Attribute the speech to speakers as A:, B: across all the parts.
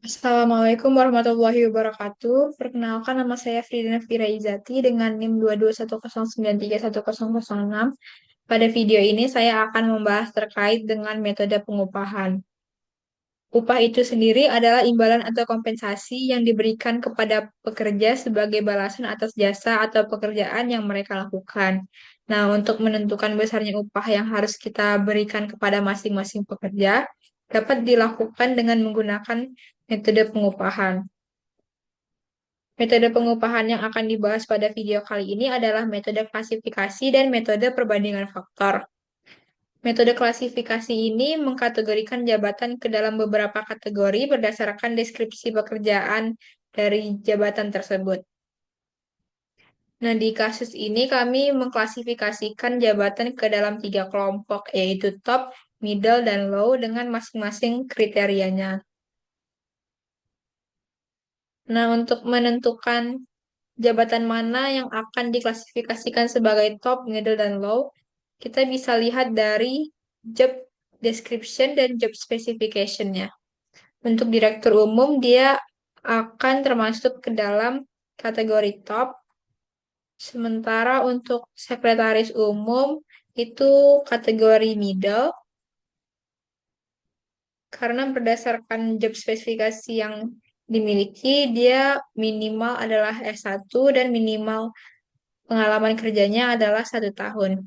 A: Assalamualaikum warahmatullahi wabarakatuh. Perkenalkan nama saya Fridina Firaizati dengan NIM 22109310006. Pada video ini saya akan membahas terkait dengan metode pengupahan. Upah itu sendiri adalah imbalan atau kompensasi yang diberikan kepada pekerja sebagai balasan atas jasa atau pekerjaan yang mereka lakukan. Nah, untuk menentukan besarnya upah yang harus kita berikan kepada masing-masing pekerja, dapat dilakukan dengan menggunakan metode pengupahan. Metode pengupahan yang akan dibahas pada video kali ini adalah metode klasifikasi dan metode perbandingan faktor. Metode klasifikasi ini mengkategorikan jabatan ke dalam beberapa kategori berdasarkan deskripsi pekerjaan dari jabatan tersebut. Nah, di kasus ini kami mengklasifikasikan jabatan ke dalam tiga kelompok, yaitu top, middle, dan low dengan masing-masing kriterianya. Nah, untuk menentukan jabatan mana yang akan diklasifikasikan sebagai top, middle, dan low, kita bisa lihat dari job description dan job specification-nya. Untuk direktur umum, dia akan termasuk ke dalam kategori top, sementara untuk sekretaris umum itu kategori middle, karena berdasarkan job spesifikasi yang dimiliki, dia minimal adalah S1 dan minimal pengalaman kerjanya adalah 1 tahun.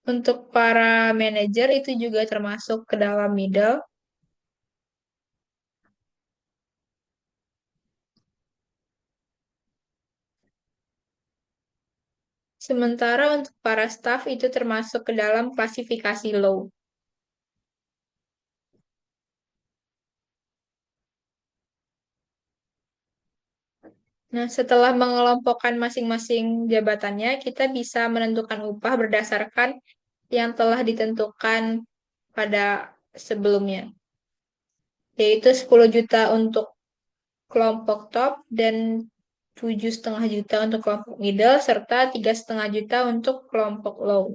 A: Untuk para manajer itu juga termasuk ke dalam middle. Sementara untuk para staff itu termasuk ke dalam klasifikasi low. Nah, setelah mengelompokkan masing-masing jabatannya, kita bisa menentukan upah berdasarkan yang telah ditentukan pada sebelumnya, yaitu 10 juta untuk kelompok top dan 7,5 juta untuk kelompok middle, serta 3,5 juta untuk kelompok low.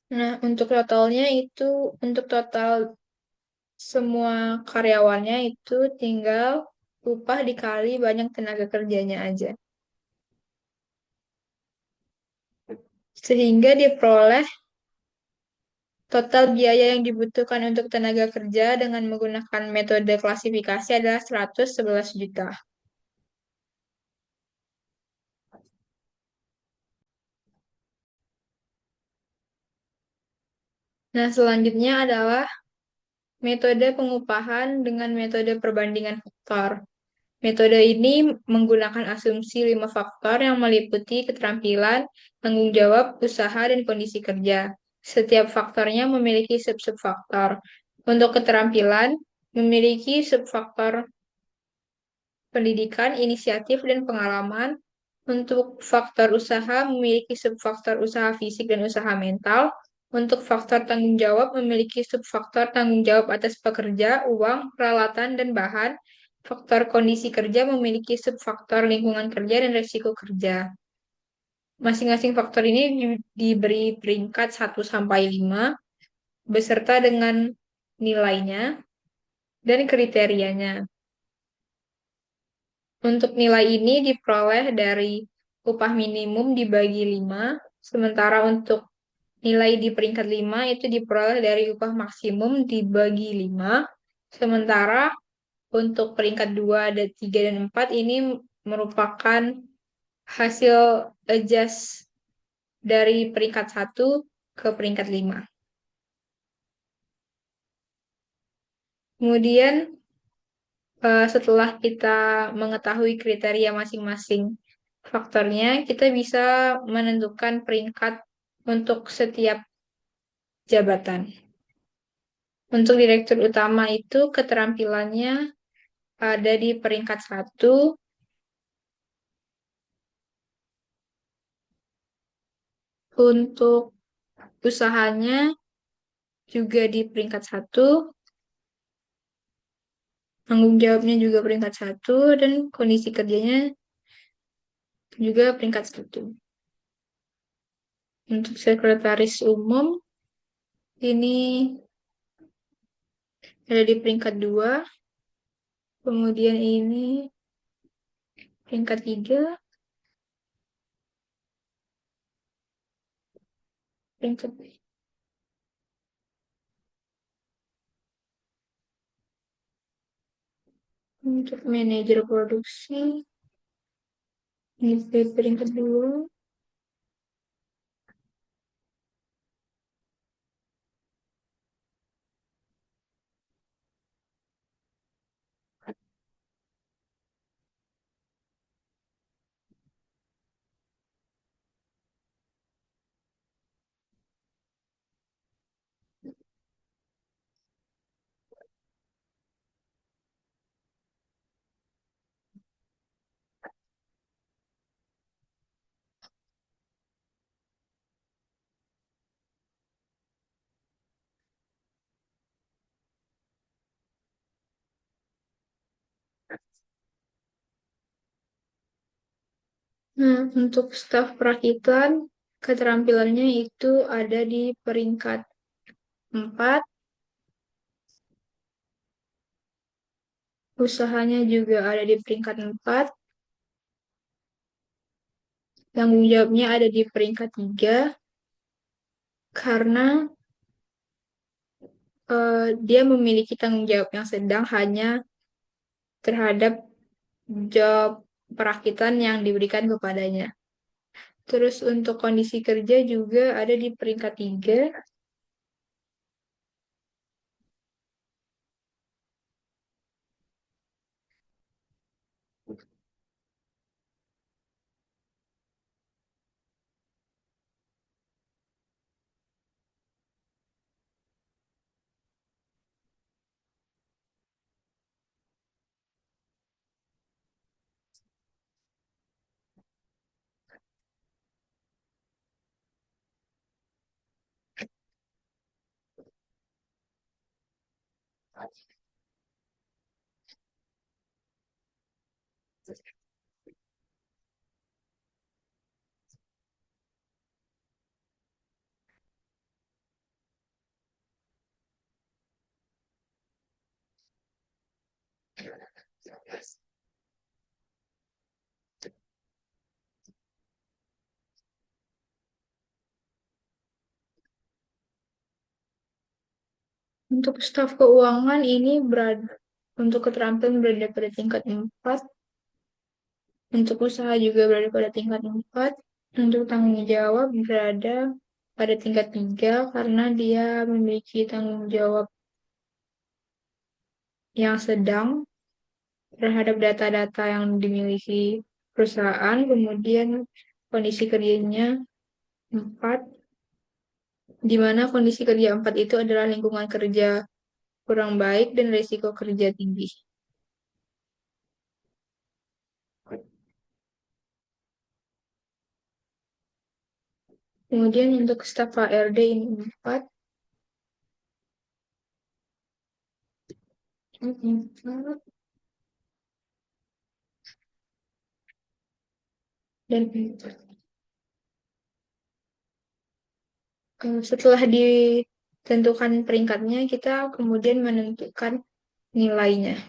A: Nah, untuk totalnya itu, untuk total semua karyawannya itu tinggal upah dikali banyak tenaga kerjanya aja. Sehingga diperoleh total biaya yang dibutuhkan untuk tenaga kerja dengan menggunakan metode klasifikasi adalah 111 juta. Nah, selanjutnya adalah metode pengupahan dengan metode perbandingan faktor. Metode ini menggunakan asumsi 5 faktor yang meliputi keterampilan, tanggung jawab, usaha, dan kondisi kerja. Setiap faktornya memiliki sub-sub faktor. Untuk keterampilan, memiliki subfaktor pendidikan, inisiatif, dan pengalaman. Untuk faktor usaha, memiliki subfaktor usaha fisik dan usaha mental. Untuk faktor tanggung jawab, memiliki subfaktor tanggung jawab atas pekerja, uang, peralatan, dan bahan. Faktor kondisi kerja memiliki subfaktor lingkungan kerja dan risiko kerja. Masing-masing faktor ini diberi peringkat 1 sampai 5 beserta dengan nilainya dan kriterianya. Untuk nilai ini diperoleh dari upah minimum dibagi 5, sementara untuk nilai di peringkat 5 itu diperoleh dari upah maksimum dibagi 5, sementara untuk peringkat 2, dan 3, dan 4 ini merupakan hasil adjust dari peringkat 1 ke peringkat 5. Kemudian setelah kita mengetahui kriteria masing-masing faktornya, kita bisa menentukan peringkat untuk setiap jabatan. Untuk direktur utama itu keterampilannya ada di peringkat 1, Untuk usahanya juga di peringkat satu, tanggung jawabnya juga peringkat satu, dan kondisi kerjanya juga peringkat satu. Untuk sekretaris umum, ini ada di peringkat dua, kemudian ini peringkat tiga, peringkat untuk manajer produksi, ini di peringkat dua. Nah, untuk staf perakitan, keterampilannya itu ada di peringkat 4, usahanya juga ada di peringkat 4, tanggung jawabnya ada di peringkat 3, karena dia memiliki tanggung jawab yang sedang hanya terhadap job perakitan yang diberikan kepadanya. Terus untuk kondisi kerja juga ada di peringkat 3. Untuk staf keuangan ini berada untuk keterampilan berada pada tingkat 4, untuk usaha juga berada pada tingkat 4, untuk tanggung jawab berada pada tingkat 3 karena dia memiliki tanggung jawab yang sedang terhadap data-data yang dimiliki perusahaan, kemudian kondisi kerjanya 4, di mana kondisi kerja 4 itu adalah lingkungan kerja kurang baik dan risiko kerja tinggi. Kemudian untuk staf HRD ini 4, dan 4. Setelah ditentukan peringkatnya, kita kemudian menentukan nilainya.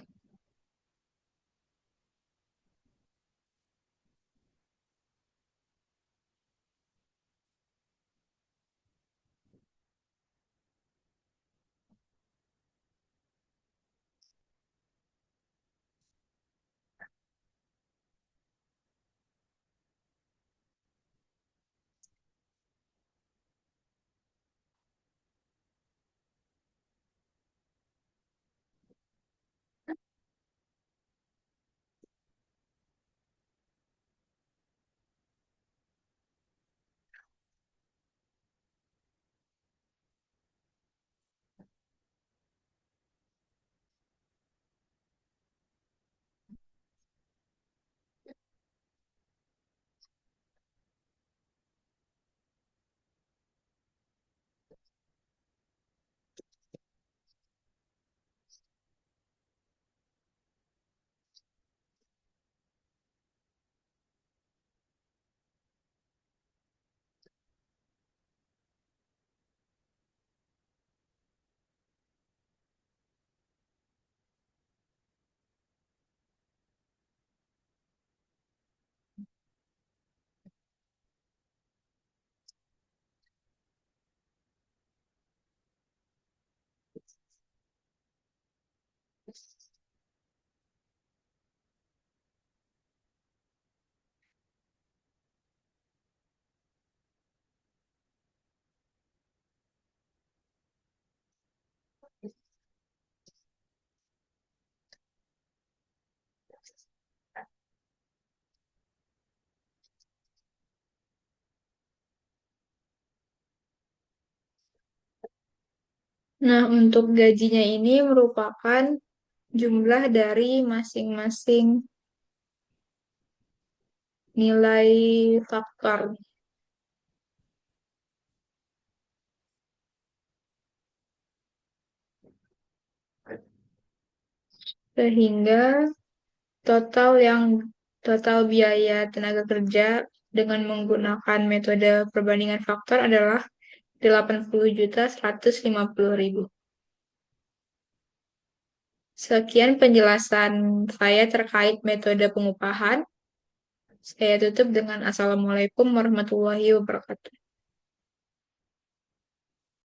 A: Nah, untuk gajinya ini merupakan jumlah dari masing-masing nilai faktor. Sehingga total yang total biaya tenaga kerja dengan menggunakan metode perbandingan faktor adalah 80.150.000. Sekian penjelasan saya terkait metode pengupahan. Saya tutup dengan Assalamualaikum warahmatullahi wabarakatuh.